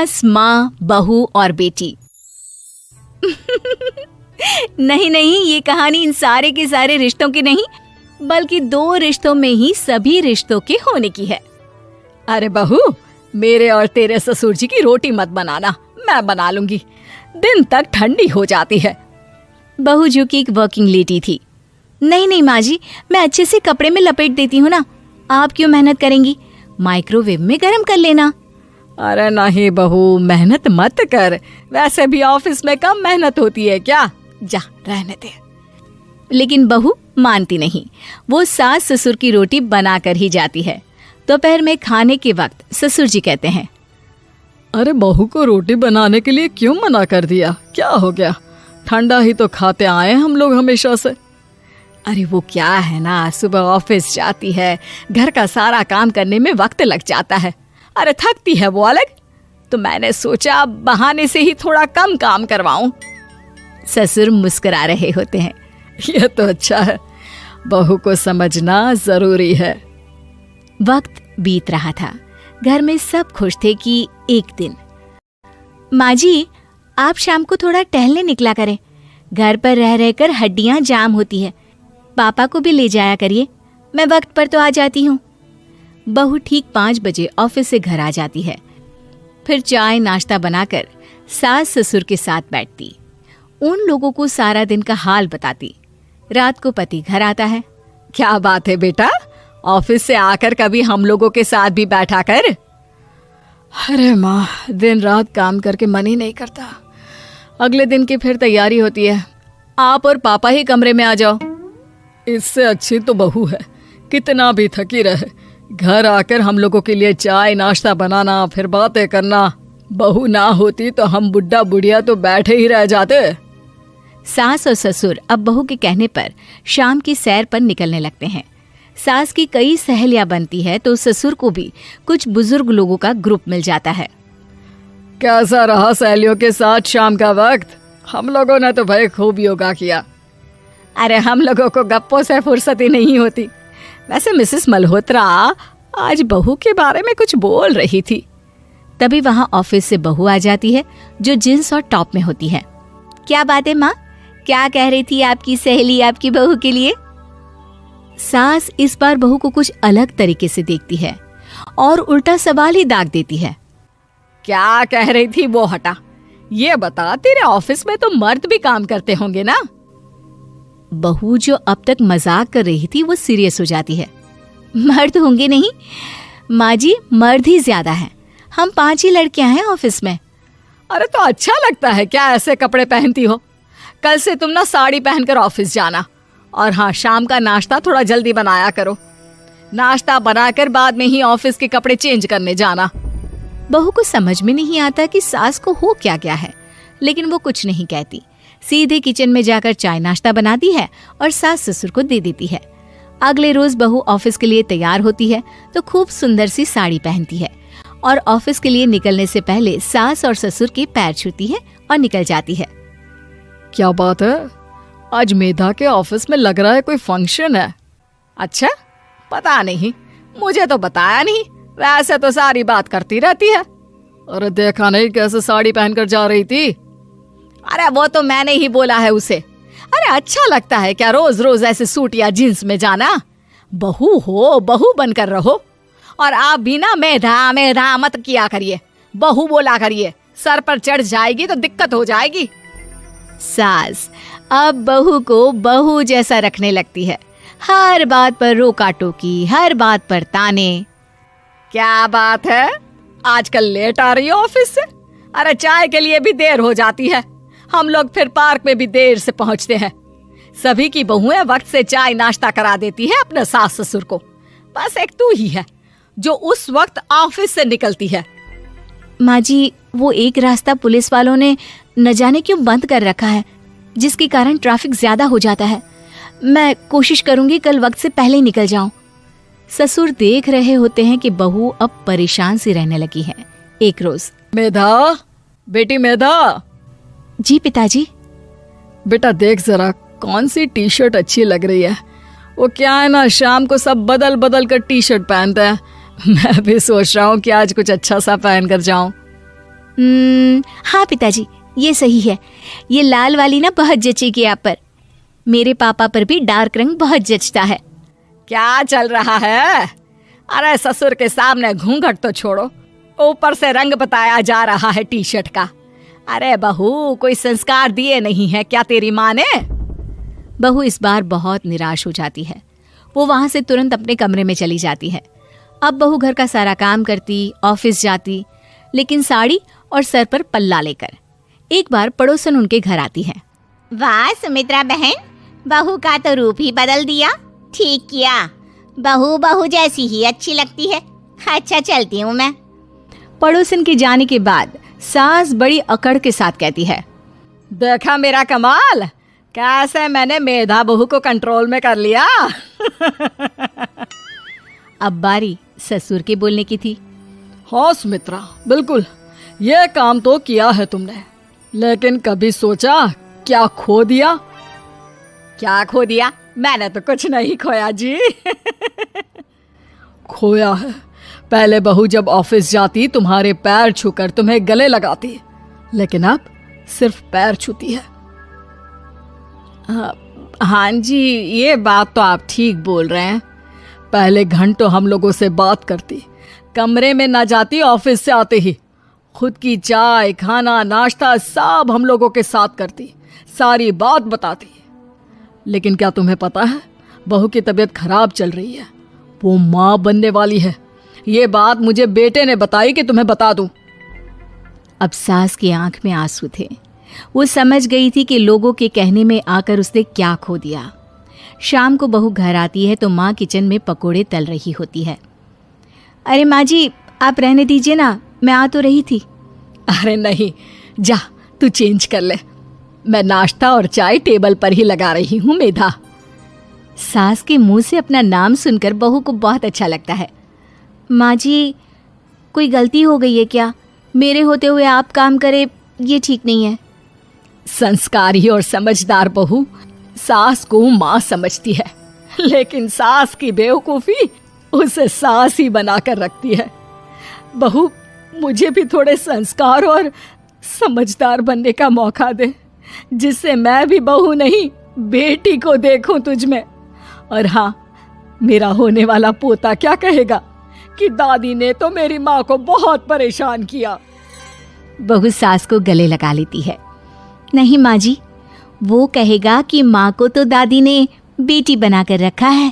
सास, माँ, बहू और बेटी। नहीं नहीं, ये कहानी इन सारे के सारे रिश्तों की नहीं, बल्कि 2 रिश्तों में ही सभी रिश्तों के होने की है। अरे बहू, मेरे और तेरे ससुर जी की रोटी मत बनाना, मैं बना लूंगी, दिन तक ठंडी हो जाती है। बहू जो कि एक वर्किंग लेडी थी। नहीं नहीं माँ जी, मैं अच्छे से कपड़े में लपेट देती हूँ ना, आप क्यों मेहनत करेंगी, माइक्रोवेव में गर्म कर लेना। अरे नहीं बहू, मेहनत मत कर, वैसे भी ऑफिस में कम मेहनत होती है क्या, जा रहने दे। लेकिन बहू मानती नहीं, वो सास ससुर की रोटी बना कर ही जाती है। दोपहर में खाने के वक्त ससुर जी कहते हैं, अरे बहू को रोटी बनाने के लिए क्यों मना कर दिया, क्या हो गया, ठंडा ही तो खाते आए हम लोग हमेशा से। अरे वो क्या है ना, सुबह ऑफिस जाती है, घर का सारा काम करने में वक्त लग जाता है, अरे थकती है वो अलग, तो मैंने सोचा बहाने से ही थोड़ा कम काम करवाऊं। ससुर मुस्कुरा रहे होते हैं। यह तो अच्छा है, बहू को समझना जरूरी है। वक्त बीत रहा था, घर में सब खुश थे कि एक दिन, माँ जी आप शाम को थोड़ा टहलने निकला करें, घर पर रह रहकर हड्डियां जाम होती है, पापा को भी ले जाया करिए, मैं वक्त पर तो आ जाती हूँ। बहू ठीक 5 बजे ऑफिस से घर आ जाती है। फिर चाय नाश्ता बनाकर सास ससुर के साथ बैठती, उन लोगों को सारा दिन का हाल बताती। रात को पति घर आता है। क्या बात है बेटा, ऑफिस से आकर कभी हम लोगों के साथ भी बैठा कर। अरे माँ, दिन रात काम करके मन ही नहीं करता, अगले दिन की फिर तैयारी होती है, आप और पापा ही कमरे में आ जाओ। इससे अच्छी तो बहू है, कितना भी थकी रहे, घर आकर हम लोगों के लिए चाय नाश्ता बनाना, फिर बातें करना। बहू ना होती तो हम बुढ़ा बुढ़िया तो बैठे ही रह जाते। सास और ससुर अब बहू के कहने पर शाम की सैर पर निकलने लगते हैं। सास की कई सहेलियां बनती है तो ससुर को भी कुछ बुजुर्ग लोगों का ग्रुप मिल जाता है। कैसा रहा सहेलियों के साथ शाम का वक्त? हम लोगों ने तो भाई खूब योगा किया। अरे हम लोगों को गप्पों से फुर्सत ही नहीं होती। वैसे मिसेस मल्होत्रा आज बहू के बारे में कुछ बोल रही थी। तभी वहां ऑफिस से बहू आ जाती है जो जींस और टॉप में होती है। क्या बात है माँ, क्या कह रही थी आपकी सहेली आपकी बहू के लिए? सास इस बार बहू को कुछ अलग तरीके से देखती है और उल्टा सवाल ही दाग देती है। क्या कह रही थी वो हटा, ये बता, तेरे ऑफिस में तो मर्द भी काम करते होंगे ना? बहू जो अब तक मजाक कर रही थी वो सीरियस हो जाती है। मर्द होंगे नहीं माँ जी, मर्द ही ज्यादा हैं, हम 5 ही लड़कियां हैं ऑफिस में। अरे तो अच्छा लगता है क्या ऐसे कपड़े पहनती हो? कल से तुम ना साड़ी पहनकर ऑफिस जाना, और हाँ, शाम का नाश्ता थोड़ा जल्दी बनाया करो, नाश्ता बनाकर बाद में ही ऑफिस के कपड़े चेंज करने जाना। बहू को समझ में नहीं आता कि सास को हो क्या गया है, लेकिन वो कुछ नहीं कहती, सीधे किचन में जाकर चाय नाश्ता बनाती है और सास ससुर को दे देती है। अगले रोज बहू ऑफिस के लिए तैयार होती है तो खूब सुंदर सी साड़ी पहनती है और ऑफिस के लिए निकलने से पहले सास और ससुर के पैर छूती है और निकल जाती है। क्या बात है, आज मेधा के ऑफिस में लग रहा है कोई फंक्शन है। अच्छा, पता नहीं, मुझे तो बताया नहीं, वैसे तो सारी बात करती रहती है। अरे देखा नहीं कैसे साड़ी पहनकर जा रही थी? अरे वो तो मैंने ही बोला है उसे। अरे अच्छा लगता है क्या रोज रोज ऐसे सूट या जींस में जाना? बहू हो, बहू बनकर रहो, और आप भी ना मेधा मेधा मत किया करिए, बहू बोला करिए, सर पर चढ़ जाएगी तो दिक्कत हो जाएगी। सास अब बहू को बहू जैसा रखने लगती है, हर बात पर रोका टोकी, हर बात पर ताने। क्या बात है, आजकल लेट आ रही हो ऑफिस से? अरे चाय के लिए भी देर हो जाती है, हम लोग फिर पार्क में भी देर से पहुंचते हैं। सभी की बहुएं वक्त से चाय नाश्ता करा देती है अपने सास ससुर को, बस एक तू ही है जो उस वक्त ऑफिस से निकलती है। माँ जी, वो एक रास्ता पुलिस वालों ने न जाने क्यों बंद कर रखा है, जिसके कारण ट्रैफिक ज्यादा हो जाता है। मैं कोशिश करूंगी कल वक्त से पहले ही निकल जाऊं। ससुर देख रहे होते हैं कि बहू अब परेशान सी रहने लगी है। एक रोज, मेधा, बेटी मेधा। जी पिताजी। बेटा देख जरा कौन सी टी शर्ट अच्छी लग रही है। वो क्या है ना, शाम को सब बदल बदल कर टी शर्ट पहनते हैं, मैं भी सोच रहा हूँ कि आज कुछ अच्छा सा पहन कर जाऊं। हाँ पिताजी, ये सही है। ये लाल वाली ना बहुत जचेगी आप पर। मेरे पापा पर भी डार्क रंग बहुत जचता है। क्या चल रहा है? अरे ससुर के सामने घूंघट तो छोड़ो, ऊपर से रंग बताया जा रहा है टी शर्ट का। अरे बहू, कोई संस्कार दिए नहीं है क्या तेरी माँ ने? बहू इस बार बहुत निराश हो जाती है। वो वहां से तुरंत अपने कमरे में चली जाती है। अब बहू घर का सारा काम करती, ऑफिस जाती, लेकिन साड़ी और सर पर पल्ला लेकर। एक बार पड़ोसन उनके घर आती है। वाह सुमित्रा बहन, बहू का तो रूप ही बदल दिया। ठीक किया, बहू बहू जैसी ही अच्छी लगती है। अच्छा चलती हूँ मैं। पड़ोसन के जाने के बाद सास बड़ी अकड़ के साथ कहती है, देखा मेरा कमाल, कैसे मैंने मेधा बहू को कंट्रोल में कर लिया। अब बारी ससुर के बोलने की थी। हाँ सुमित्रा, बिल्कुल ये काम तो किया है तुमने, लेकिन कभी सोचा क्या खो दिया? क्या खो दिया? मैंने तो कुछ नहीं खोया जी। खोया है, पहले बहू जब ऑफिस जाती तुम्हारे पैर छूकर तुम्हें गले लगाती, लेकिन अब सिर्फ पैर छूती है। हाँ जी, ये बात तो आप ठीक बोल रहे हैं। पहले घंटों हम लोगों से बात करती, कमरे में ना जाती, ऑफिस से आते ही खुद की चाय, खाना, नाश्ता सब हम लोगों के साथ करती, सारी बात बताती। लेकिन क्या तुम्हें पता है, बहू की तबीयत खराब चल रही है, वो माँ बनने वाली है। ये बात मुझे बेटे ने बताई कि तुम्हें बता दूं। अब सास की आंख में आंसू थे। वो समझ गई थी कि लोगों के कहने में आकर उसने क्या खो दिया। शाम को बहू घर आती है तो माँ किचन में पकोड़े तल रही होती है। अरे माँ जी, आप रहने दीजिए ना, मैं आ तो रही थी। अरे नहीं, जा तू चेंज कर ले, मैं नाश्ता और चाय टेबल पर ही लगा रही हूँ मेधा। सास के मुंह से अपना नाम सुनकर बहू को बहुत अच्छा लगता है। माँ जी, कोई गलती हो गई है क्या? मेरे होते हुए आप काम करें, ये ठीक नहीं है। संस्कारी और समझदार बहू सास को माँ समझती है, लेकिन सास की बेवकूफी उसे सास ही बनाकर रखती है। बहू, मुझे भी थोड़े संस्कार और समझदार बनने का मौका दे, जिससे मैं भी बहू नहीं बेटी को देखूं तुझ में। और हाँ, मेरा होने वाला पोता क्या कहेगा कि दादी ने तो मेरी माँ को बहुत परेशान किया। बहू सास को गले लगा लेती है। नहीं माँ जी, वो कहेगा कि माँ को तो दादी ने बेटी बनाकर रखा है।